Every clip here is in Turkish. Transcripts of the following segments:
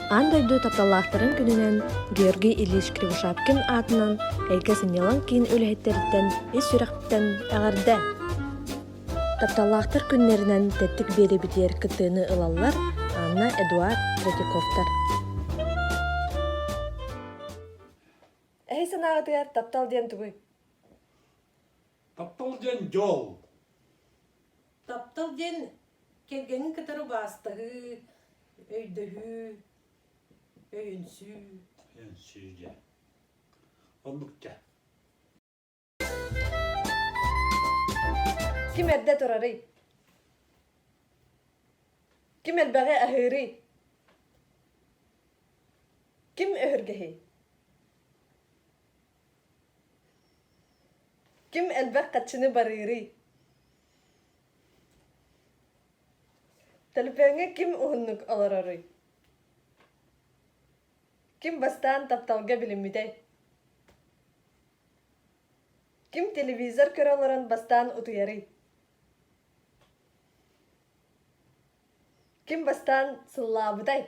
Андойду тапталлахтарын күнінен Георгий Ильич Кривошапкин атынан әйке сынялан кейін өліхеттерден ес сүрәқтен әғарды. Тапталлахтар күннерінен тәттік бері бітер күттіні ылалар Анна Эдуард Третьяковтар. Әйсен ағытығар таптал ден түгій? Таптал ден жол. Таптал ден келгенін кітірі бастығы, өйдігі, өйінсі. Өйінсі. Онлықта. Kim edde turarı? Kim elbağe ahırı? Kim öhürgehi? Kim elbaq kaçını barırı? Telefonu kim uhunnuk alararı? Kim bastan taptalga bilinmide? Kim televizor köraların bastan utuyarı? Kim bastan sılabıday?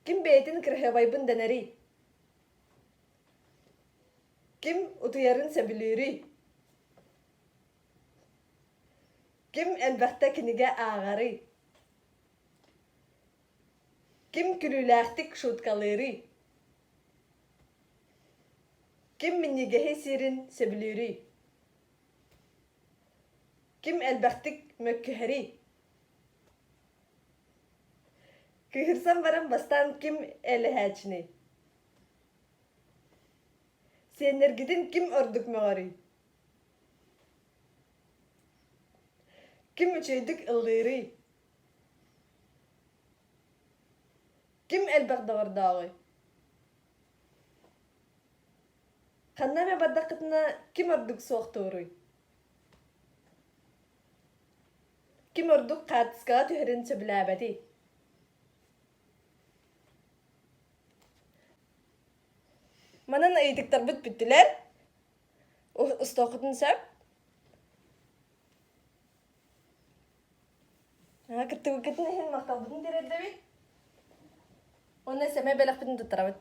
Kim beytin kırhevaybın deneri? Kim utuyarın sebiliri? Kim elbette kinige ağarı? Kim külülaktik şutkaları? Kim minnigehi sirin sebiliri? Kim elbettik mökküheri? Kıhırsan varan bastan kim elehäçini? Senergidin kim ördük mağarı? Kim üçeydük ılları? Kim elbaq dağırdağı? Kanname baddaqıtına kim ördük soğuktuğuru? Kim ördük qatıskağa tühürün söbüläbedi? Manan aydıktar büt büttiler. Ustoqıtın söp. Kırtı vüketin ehin maqtabıdın deredi. Ona seme belaq bütün tutarabıd.